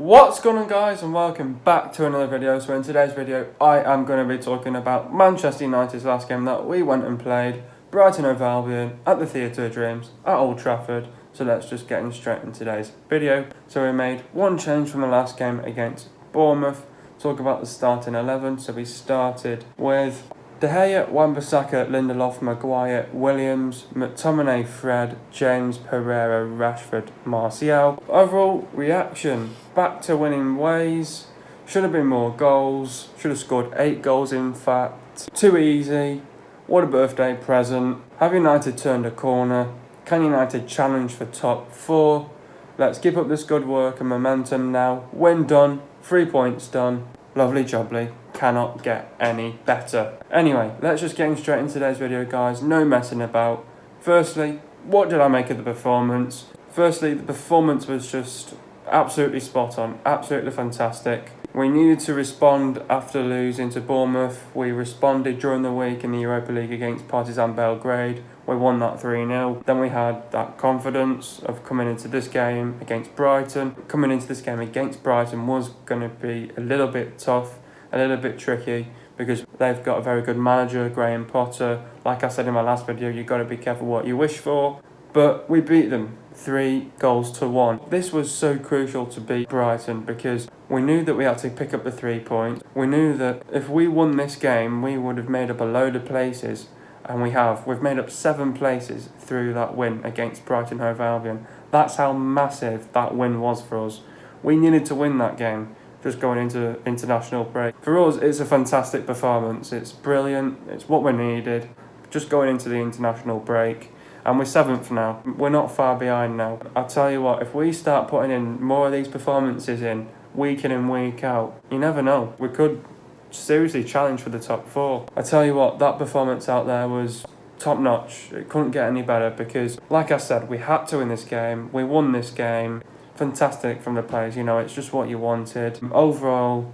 What's going on, guys, and welcome back to another video. So in today's video I am going to be talking about Manchester United's last game that we went and played, Brighton Hove Albion at the Theatre of Dreams at Old Trafford. So let's just get straight into today's video. So we made one change from the last game against Bournemouth. Talk about the starting 11. So we started with De Gea, Wan-Bissaka, Lindelof, Maguire, Williams, McTominay, Fred, James, Pereira, Rashford, Martial. Overall reaction, back to winning ways. Should have been more goals. Should have scored 8 goals in fact. Too easy. What a birthday present. Have United turned a corner? Can United challenge for top 4? Let's keep up this good work and momentum now. Win done. 3 points done. Lovely jubbly. Cannot get any better. Anyway, let's just get straight into today's video, guys. No messing about. Firstly, what did I make of the performance? Firstly, the performance was just absolutely spot on. Absolutely fantastic. We needed to respond after losing to Bournemouth. We responded during the week in the Europa League against Partizan Belgrade. We won that 3-0. Then we had that confidence of coming into this game against Brighton. Coming into this game against Brighton was going to be a little bit tough, a little bit tricky, because they've got a very good manager, Graham Potter. Like I said in my last video, you've got to be careful what you wish for. But we beat them 3-1. This was so crucial to beat Brighton because we knew that we had to pick up the 3 points. We knew that if we won this game, we would have made up a load of places. And we have. We've made up 7 places through that win against Brighton Hove Albion. That's how massive that win was for us. We needed to win that game just going into international break. For us, it's a fantastic performance. It's brilliant. It's what we needed just going into the international break. And we're 7th now. We're not far behind now. I'll tell you what, if we start putting in more of these performances in, week in and week out, you never know. We could seriously challenge for the top 4. I tell you what, that performance out there was top notch. It couldn't get any better because, like I said, we had to win this game. We won this game. Fantastic from the players, it's just what you wanted. Overall,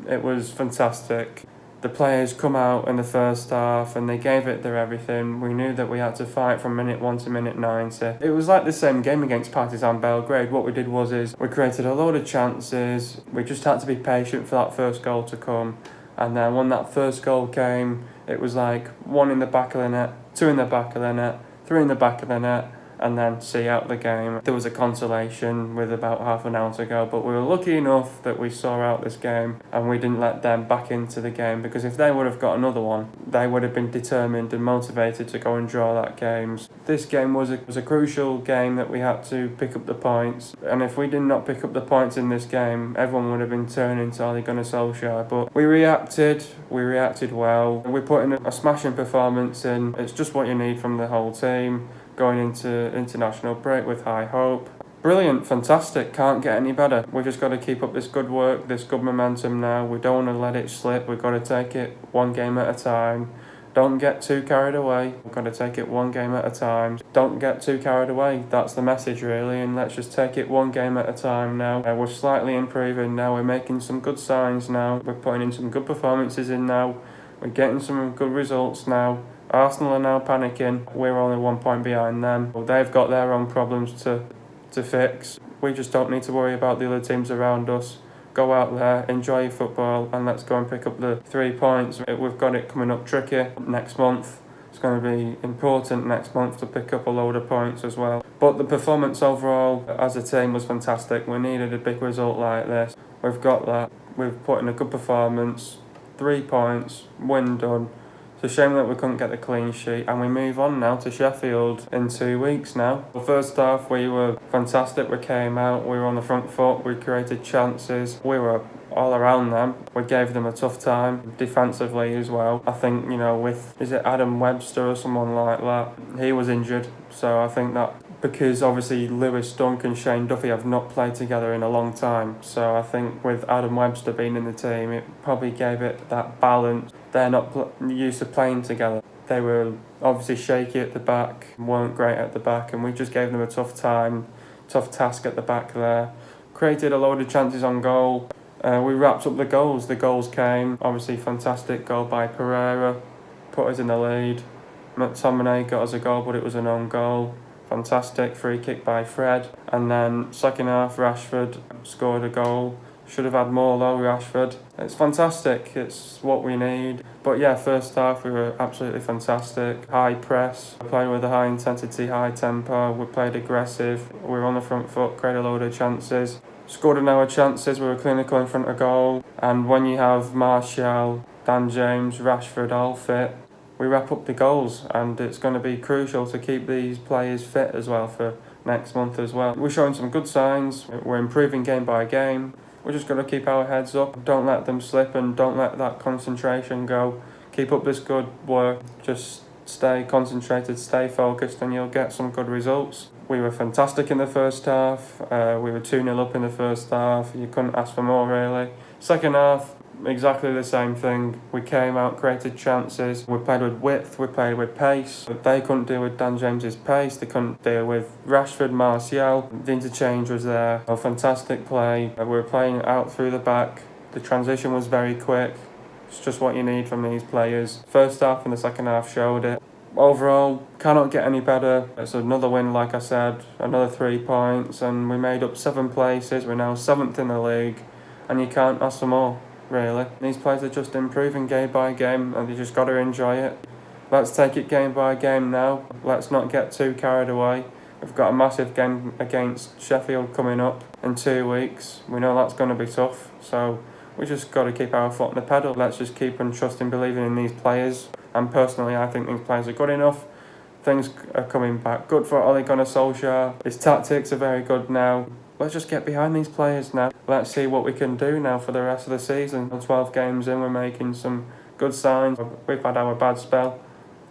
it was fantastic. The players come out in the first half and they gave it their everything. We knew that we had to fight from minute 1 to minute 90. It was like the same game against Partizan Belgrade. What we did was we created a load of chances. We just had to be patient for that first goal to come. And then when that first goal came, it was like 1 in the back of the net, 2 in the back of the net, 3 in the back of the net, and then see out the game. There was a consolation with about half an hour to go, but we were lucky enough that we saw out this game and we didn't let them back into the game, because if they would have got another one, they would have been determined and motivated to go and draw that game. This game was a crucial game that we had to pick up the points, and if we did not pick up the points in this game, everyone would have been turning to Ole Gunnar Solskjaer. But we reacted well. We put in a smashing performance in. It's just what you need from the whole team going into international break with high hope. Brilliant, fantastic, can't get any better. We've just got to keep up this good work, this good momentum now. We don't want to let it slip. We've got to take it one game at a time. Don't get too carried away. We've got to take it one game at a time. Don't get too carried away. That's the message, really, and let's just take it one game at a time now. We're slightly improving now. We're making some good signs now. We're putting in some good performances in now. We're getting some good results now. Arsenal are now panicking. We're only 1 point behind them. They've got their own problems to fix. We just don't need to worry about the other teams around us. Go out there, enjoy your football, and let's go and pick up the 3 points. We've got it coming up tricky next month. It's going to be important next month to pick up a load of points as well. But the performance overall as a team was fantastic. We needed a big result like this. We've got that. We've put in a good performance. 3 points, win done. It's a shame that we couldn't get the clean sheet, and we move on now to Sheffield in 2 weeks now. The first half we were fantastic. We came out, we were on the front foot, we created chances, we were all around them. We gave them a tough time defensively as well. I think, is it Adam Webster or someone like that? He was injured, so I think that because obviously Lewis Dunk and Shane Duffy have not played together in a long time. So I think with Adam Webster being in the team, it probably gave it that balance. They're not used to playing together. They were obviously shaky at the back, weren't great at the back, and we just gave them a tough task at the back there. Created a load of chances on goal. We wrapped up the goals. The goals came. Obviously, fantastic goal by Pereira, put us in the lead. McTominay got us a goal, but it was an own goal. fantastic. Free kick by Fred. And then second half, Rashford scored a goal. Should have had more though, Rashford. It's fantastic, it's what we need. But yeah, first half we were absolutely fantastic. High press, playing with a high intensity, high tempo. We played aggressive, we were on the front foot, created a load of chances. Scored in our chances, we were clinical in front of goal. And when you have Martial, Dan James, Rashford all fit, we wrap up the goals. And it's going to be crucial to keep these players fit as well for next month as well. We're showing some good signs, we're improving game by game. We're just got to keep our heads up, don't let them slip and don't let that concentration go. Keep up this good work, just stay concentrated, stay focused and you'll get some good results. We were fantastic in the first half, we were 2-0 up in the first half, you couldn't ask for more really. Second half, exactly the same thing. We came out, created chances, we played with width, we played with pace. But they couldn't deal with Dan James's pace, they couldn't deal with Rashford, Martial. The interchange was there, a fantastic play. We were playing out through the back, the transition was very quick. It's just what you need from these players. First half and the second half showed it. Overall, cannot get any better. It's another win, like I said, another 3 points, and we made up 7 places. We're now 7th in the league, and you can't ask for more, really. These players are just improving game by game, and you just got to enjoy it. Let's take it game by game now. Let's not get too carried away. We've got a massive game against Sheffield coming up in 2 weeks. We know that's going to be tough, so we just got to keep our foot on the pedal. Let's just keep on trusting, believing in these players. And personally, I think these players are good enough. Things are coming back good for Ole Gunnar Solskjaer. His tactics are very good now. Let's just get behind these players now. Let's see what we can do now for the rest of the season. 12 games in, we're making some good signs. We've had our bad spell.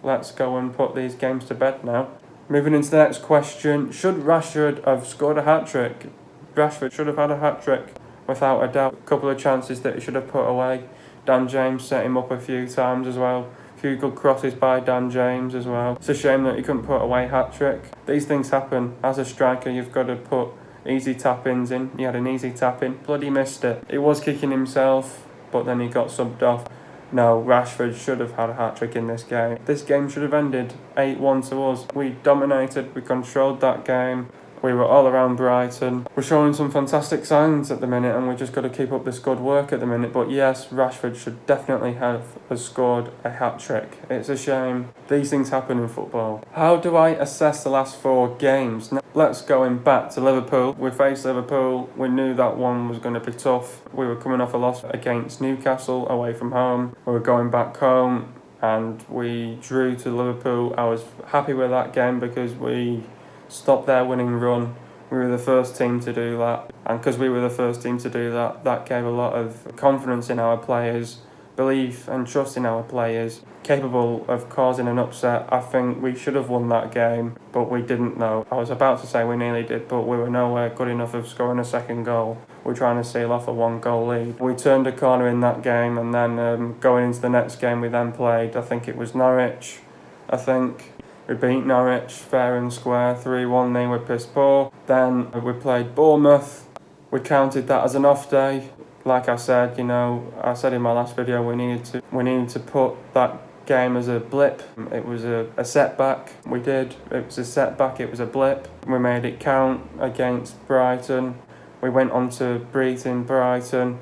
Let's go and put these games to bed now. Moving into the next question. Should Rashford have scored a hat-trick? Rashford should have had a hat-trick, without a doubt. A couple of chances that he should have put away. Dan James set him up a few times as well. A few good crosses by Dan James as well. It's a shame that he couldn't put away hat-trick. These things happen. As a striker, you've got to put easy tap-ins in. He had an easy tap-in. Bloody missed it. He was kicking himself, but then he got subbed off. No, Rashford should have had a hat-trick in this game. This game should have ended 8-1 to us. We dominated, we controlled that game. We were all around Brighton. We're showing some fantastic signs at the minute and we just got to keep up this good work at the minute. But yes, Rashford should definitely have scored a hat-trick. It's a shame. These things happen in football. How do I assess the last 4 games? Now, let's go back to Liverpool. We faced Liverpool. We knew that one was going to be tough. We were coming off a loss against Newcastle away from home. We were going back home and we drew to Liverpool. I was happy with that game because we stopped their winning run. We were the first team to do that, and because we were the first team to do that, that gave a lot of confidence in our players, belief and trust in our players, capable of causing an upset. I think we should have won that game, but we didn't know. I was about to say we nearly did, but we were nowhere good enough of scoring a second goal. We're trying to seal off a 1-goal lead. We turned a corner in that game, and then going into the next game we then played, I think it was Norwich, we beat Norwich fair and square, 3-1, they were piss poor. Then we played Bournemouth. We counted that as an off day. Like I said, I said in my last video we needed to put that game as a blip. It was a setback. We did. It was a setback, it was a blip. We made it count against Brighton. We went on to breathe in Brighton.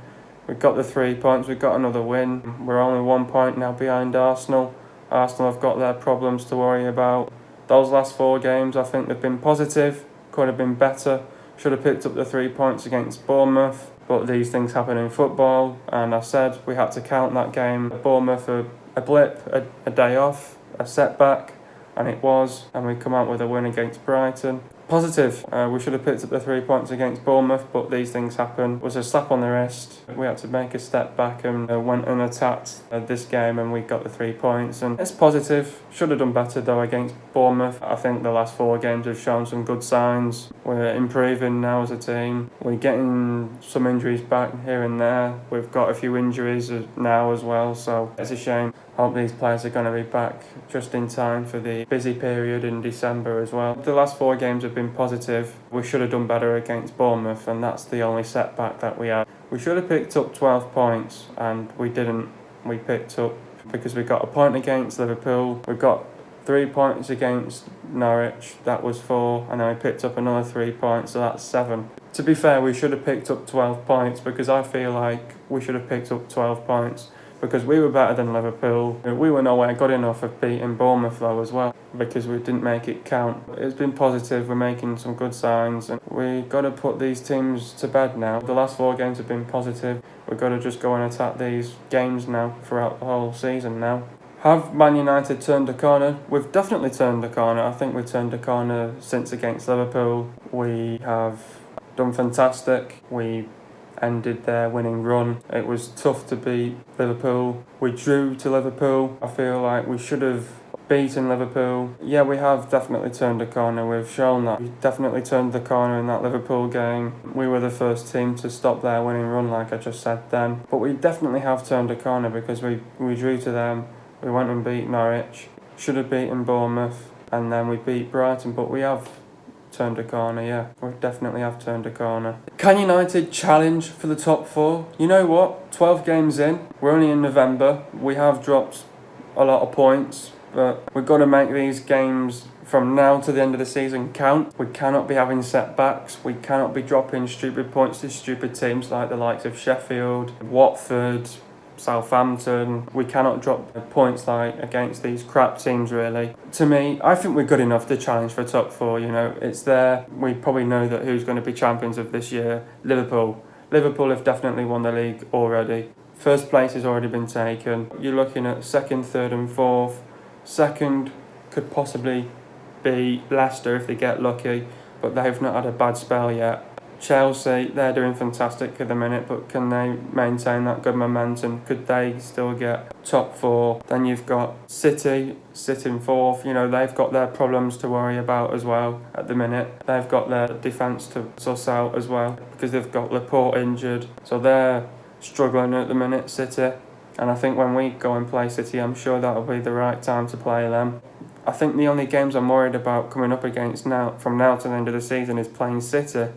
We got the 3 points, we got another win. We're only 1 point now behind Arsenal. Arsenal have got their problems to worry about. Those last 4 games, I think they've been positive. Could have been better. Should have picked up the 3 points against Bournemouth. But these things happen in football. And I said we had to count that game. Bournemouth a blip, a day off, a setback. And it was. And we come out with a win against Brighton. Positive. We should have picked up the 3 points against Bournemouth, but these things happen. It was a slap on the wrist. We had to make a step back and went and attacked this game, and we got the 3 points. And it's positive. Should have done better though against Bournemouth. I think the last 4 games have shown some good signs. We're improving now as a team. We're getting some injuries back here and there. We've got a few injuries now as well, so it's a shame. Hope these players are going to be back just in time for the busy period in December as well. The last 4 games have been positive. We should have done better against Bournemouth, and that's the only setback that we had. We should have picked up 12 points, and we didn't. We picked up because we got a point against Liverpool. We got 3 points against Norwich, that was 4, and then we picked up another 3 points, so that's 7. To be fair, we should have picked up 12 points because I feel like we should have picked up 12 points because we were better than Liverpool. We were nowhere good enough of beating Bournemouth though as well because we didn't make it count. It's been positive, we're making some good signs, and we've got to put these teams to bed now. The last 4 games have been positive. We've got to just go and attack these games now throughout the whole season now. Have Man United turned a corner? We've definitely turned a corner. I think we've turned a corner since against Liverpool. We have done fantastic. We ended their winning run. It was tough to beat Liverpool. We drew to Liverpool. I feel like we should have beaten Liverpool. Yeah, we have definitely turned a corner. We've shown that. We definitely turned the corner in that Liverpool game. We were the first team to stop their winning run, like I just said then. But we definitely have turned a corner because we drew to them. We went and beat Norwich. Should have beaten Bournemouth. And then we beat Brighton. But we have turned a corner, yeah. We definitely have turned a corner. Can United challenge for the top 4? You know what? 12 games in. We're only in November. We have dropped a lot of points. But we've got to make these games from now to the end of the season count. We cannot be having setbacks. We cannot be dropping stupid points to stupid teams like the likes of Sheffield, Watford, Southampton. We cannot drop points like against these crap teams really. To me, I think we're good enough to challenge for top 4, you know. It's there. We probably know that who's going to be champions of this year. Liverpool. Liverpool have definitely won the league already. First place has already been taken. You're looking at 2nd, 3rd and 4th. 2nd could possibly be Leicester if they get lucky, but they've not had a bad spell yet. Chelsea, they're doing fantastic at the minute, but can they maintain that good momentum? Could they still get top 4? Then you've got City sitting 4th. You know, they've got their problems to worry about as well at the minute. They've got their defence to suss out as well because they've got Laporte injured. So they're struggling at the minute, City. And I think when we go and play City, I'm sure that'll be the right time to play them. I think the only games I'm worried about coming up against now, from now to the end of the season, is playing City,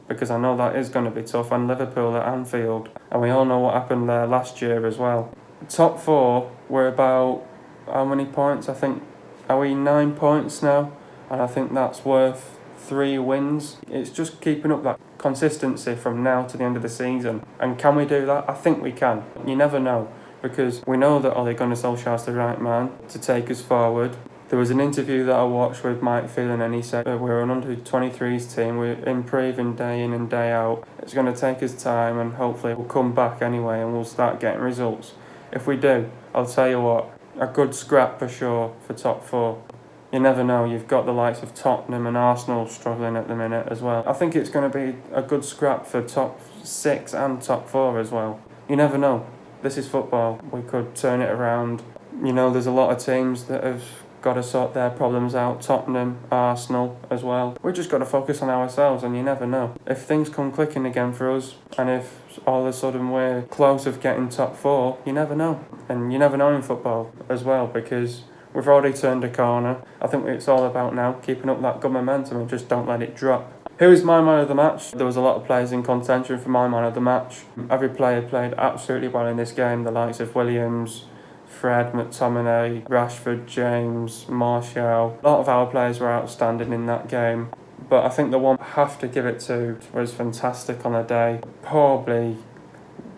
because I know that is going to be tough, and Liverpool at Anfield. And we all know what happened there last year as well. Top 4, we're about, how many points? I think, are we 9 points now? And I think that's worth 3 wins. It's just keeping up that consistency from now to the end of the season. And can we do that? I think we can. You never know, because we know that Ole Gunnar Solskjaer's the right man to take us forward. There was an interview that I watched with Mike Phelan, and he said we're an under-23s team, we're improving day in and day out. It's going to take us time, and hopefully we'll come back anyway and we'll start getting results. If we do, I'll tell you what, a good scrap for sure for top 4. You never know, you've got the likes of Tottenham and Arsenal struggling at the minute as well. I think it's going to be a good scrap for top 6 and top 4 as well. You never know. This is football. We could turn it around. You know, there's a lot of teams that have got to sort their problems out. Tottenham, Arsenal as well. We've just got to focus on ourselves, and you never know. If things come clicking again for us, and if all of a sudden we're close of getting top 4, you never know. And you never know in football as well, because we've already turned a corner. I think it's all about now keeping up that good momentum and just don't let it drop. Who is my man of the match? There was a lot of players in contention for my man of the match. Every player played absolutely well in this game. The likes of Williams, Fred, McTominay, Rashford, James, Martial. A lot of our players were outstanding in that game. But I think the one I have to give it to was fantastic on the day. Probably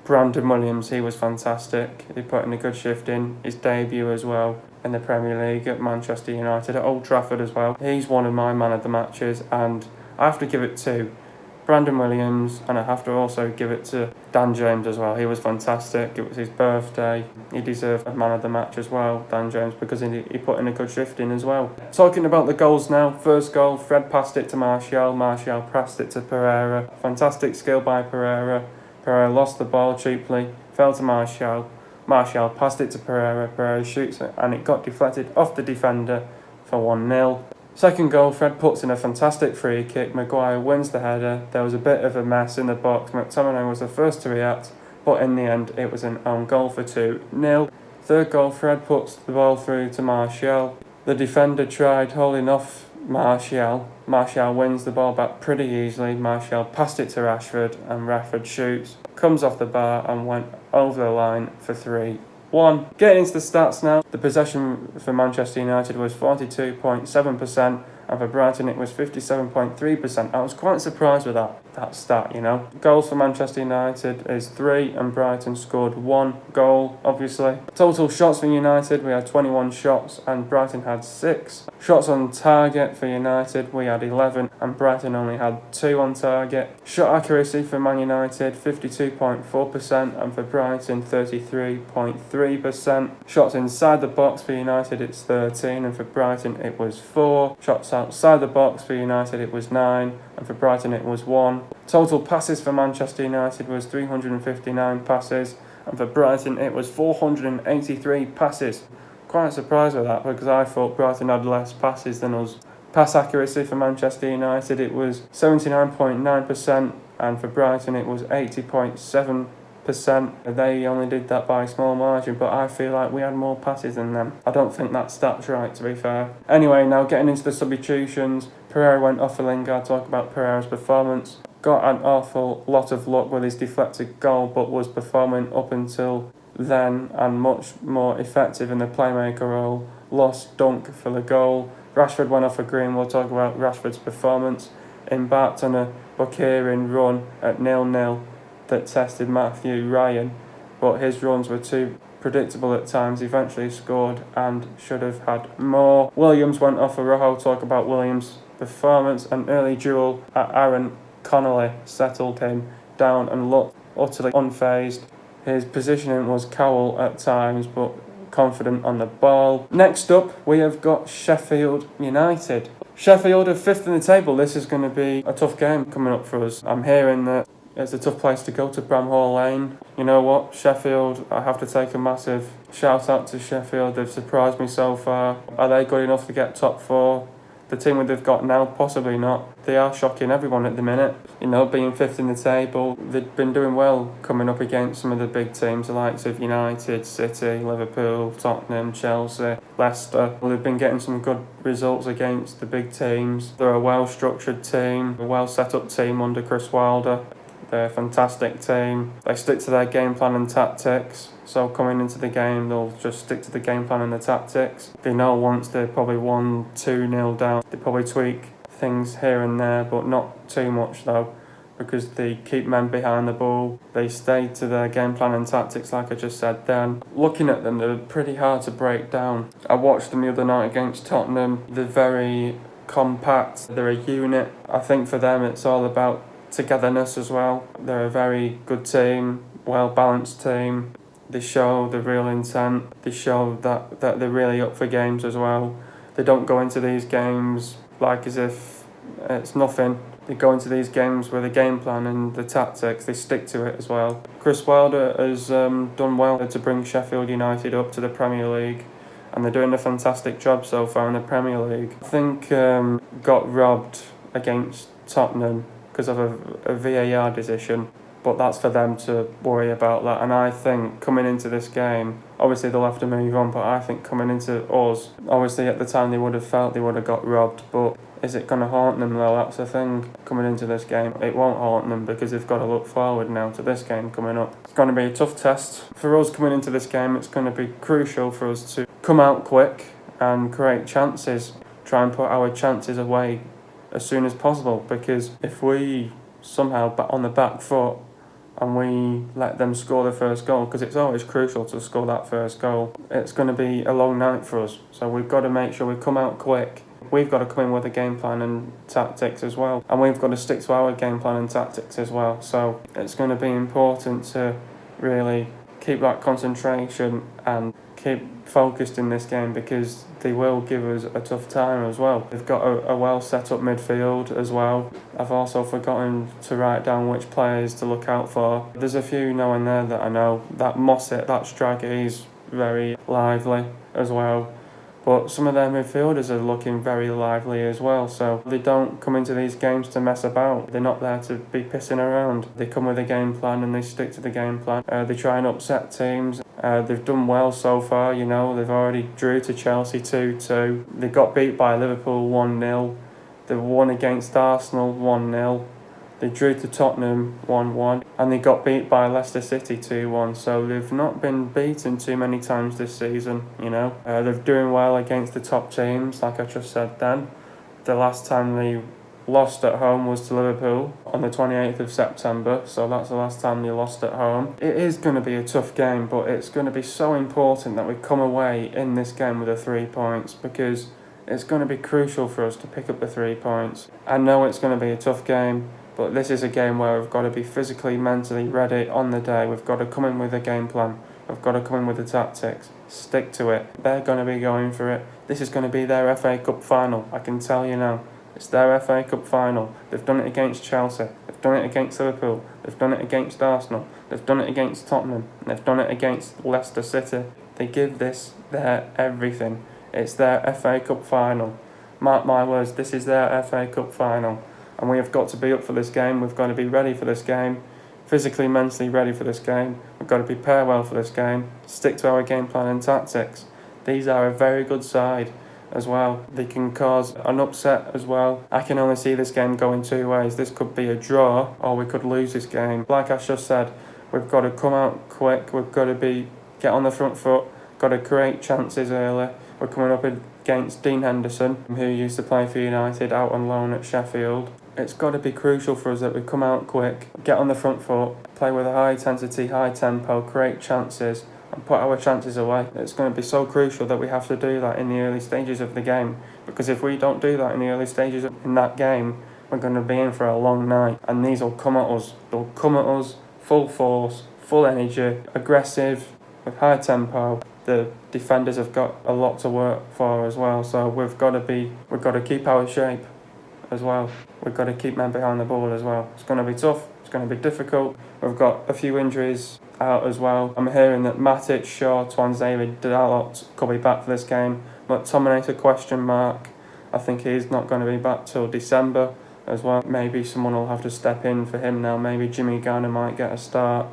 Brandon Williams, he was fantastic. He put in a good shift in his debut as well in the Premier League at Manchester United, at Old Trafford as well. He's one of my man of the matches, and I have to give it to Brandon Williams, and I have to also give it to Dan James as well. He was fantastic. It was his birthday. He deserved a man of the match as well, Dan James, because he put in a good shift in as well. Talking about the goals now. First goal, Fred passed it to Martial. Martial passed it to Pereira. Fantastic skill by Pereira. Pereira lost the ball cheaply, fell to Martial. Martial passed it to Pereira. Pereira shoots it, and it got deflected off the defender for 1-0. Second goal, Fred puts in a fantastic free kick. Maguire wins the header. There was a bit of a mess in the box. McTominay was the first to react, but in the end it was an own goal for 2-0. Third goal, Fred puts the ball through to Martial. The defender tried holding off Martial. Martial wins the ball back pretty easily. Martial passed it to Rashford, and Rashford shoots, comes off the bar and went over the line for 3. 1. Getting into the stats now, the possession for Manchester United was 42.7%, and for Brighton it was 57.3%. I was quite surprised with that stat, you know. Goals for Manchester United is 3, and Brighton scored 1 goal, obviously. Total shots for United, we had 21 shots, and Brighton had 6. Shots on target for United, we had 11, and Brighton only had 2 on target. Shot accuracy for Man United, 52.4%, and for Brighton, 33.3%. Shots inside the box for United, it's 13, and for Brighton, it was 4. Shots outside the box for United, it was 9, and for Brighton, it was 1. Total passes for Manchester United was 359 passes, and for Brighton, it was 483 passes. Quite surprised with that, because I thought Brighton had less passes than us. Pass accuracy for Manchester United, it was 79.9%, and for Brighton, it was 80.7%. They only did that by a small margin, but I feel like we had more passes than them. I don't think that stat's right, to be fair. Anyway, now getting into the substitutions, Pereira went off for Lingard. Talk about Pereira's performance. Got an awful lot of luck with his deflected goal, but was performing up until then and much more effective in the playmaker role. Lost dunk for the goal. Rushford went off for Green. We'll talk about Rashford's performance. Embarked on a Buckherian run at 0-0 that tested Matthew Ryan, but his runs were too predictable at times. He eventually scored and should have had more. Williams went off for Rojo. Talk about Williams' performance. An early duel at Aaron Connolly settled him down and looked utterly unfazed. His positioning was cowl at times, but confident on the ball. Next up, we have got Sheffield United. Sheffield are 5th in the table. This is going to be a tough game coming up for us. I'm hearing that it's a tough place to go, to Bramhall Lane. You know what, Sheffield, I have to take a massive shout out to Sheffield. They've surprised me so far. Are they good enough to get top 4? The team that they've got now, possibly not. They are shocking everyone at the minute. You know, being 5th in the table, they've been doing well coming up against some of the big teams, the likes of United, City, Liverpool, Tottenham, Chelsea, Leicester. They've been getting some good results against the big teams. They're a well-structured team, a well-set-up team under Chris Wilder. They're a fantastic team. They stick to their game plan and tactics. So coming into the game, they'll just stick to the game plan and the tactics. They know once they're probably 1-2-0 down, they probably tweak things here and there, but not too much though, because they keep men behind the ball. They stay to their game plan and tactics, like I just said then. Looking at them, they're pretty hard to break down. I watched them the other night against Tottenham. They're very compact. They're a unit. I think for them, it's all about togetherness as well. They're a very good team, well-balanced team. They show the real intent. They show that they're really up for games as well. They don't go into these games like as if it's nothing. They go into these games with a game plan and the tactics. They stick to it as well. Chris Wilder has done well to bring Sheffield United up to the Premier League, and they're doing a fantastic job so far in the Premier League. I think got robbed against Tottenham because of a VAR decision, but that's for them to worry about that. And I think coming into this game, obviously they'll have to move on, but I think coming into us, obviously at the time they would have felt they would have got robbed, but is it going to haunt them though? That's the thing. Coming into this game, it won't haunt them because they've got to look forward now to this game coming up. It's going to be a tough test for us coming into this game. It's going to be crucial for us to come out quick and create chances, try and put our chances away as soon as possible, because if we somehow on the back foot and we let them score the first goal, because it's always crucial to score that first goal, it's going to be a long night for us. So we've got to make sure we come out quick. We've got to come in with a game plan and tactics as well, and we've got to stick to our game plan and tactics as well. So it's going to be important to really keep that concentration and keep focused in this game, because they will give us a tough time as well. They've got a well set up midfield as well. I've also forgotten to write down which players to look out for. There's a few now and there that I know. That Mossett, that striker, he's very lively as well. But some of their midfielders are looking very lively as well. So they don't come into these games to mess about. They're not there to be pissing around. They come with a game plan and they stick to the game plan. They try and upset teams. They've done well so far, you know. They've already drew to Chelsea 2-2. They got beat by Liverpool 1-0. They won against Arsenal 1-0. They drew to Tottenham 1-1 and they got beat by Leicester City 2-1. So they've not been beaten too many times this season, you know. They're doing well against the top teams, like I just said then. The last time they lost at home was to Liverpool on the 28th of September, so that's the last time they lost at home. It is going to be a tough game, but it's going to be so important that we come away in this game with the 3 points, because it's going to be crucial for us to pick up the 3 points. I know it's going to be a tough game, but this is a game where we've got to be physically, mentally ready on the day. We've got to come in with a game plan. We've got to come in with the tactics. Stick to it. They're going to be going for it. This is going to be their FA Cup final, I can tell you now. It's their FA Cup final. They've done it against Chelsea. They've done it against Liverpool. They've done it against Arsenal. They've done it against Tottenham. And they've done it against Leicester City. They give this their everything. It's their FA Cup final. Mark my words, this is their FA Cup final. And we have got to be up for this game. We've got to be ready for this game. Physically, mentally ready for this game. We've got to prepare well for this game. Stick to our game plan and tactics. These are a very good side as well. They can cause an upset as well. I can only see this game going 2 ways. This could be a draw or we could lose this game. Like I just said, we've got to come out quick. We've got to get on the front foot. Got to create chances early. We're coming up against Dean Henderson, who used to play for United, out on loan at Sheffield. It's got to be crucial for us that we come out quick, get on the front foot, play with a high intensity, high tempo, create chances and put our chances away. It's going to be so crucial that we have to do that in the early stages of the game, because if we don't do that in the early stages in that game, we're going to be in for a long night, and these will come at us. They'll come at us full force, full energy, aggressive, with high tempo. The defenders have got a lot to work for as well, so we've got to keep our shape as well. We've got to keep men behind the ball as well. It's going to be tough. It's going to be difficult. We've got a few injuries out as well. I'm hearing that Matic, Shaw, Tuanzebe, Dalot could be back for this game. McTominay's a question mark. I think he's not going to be back till December as well. Maybe someone will have to step in for him now. Maybe Jimmy Garner might get a start.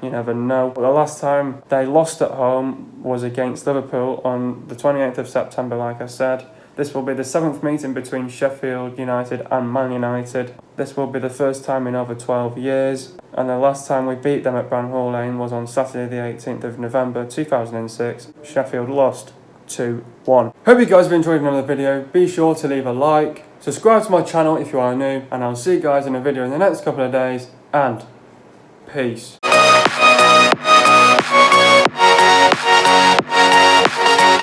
You never know. But the last time they lost at home was against Liverpool on the 28th of September, like I said. This will be the 7th meeting between Sheffield United and Man United. This will be the first time in over 12 years. And the last time we beat them at Brighton Hove Albion was on Saturday the 18th of November 2006. Sheffield lost 2-1. Hope you guys have enjoyed another video. Be sure to leave a like, subscribe to my channel if you are new, and I'll see you guys in a video in the next couple of days, and peace.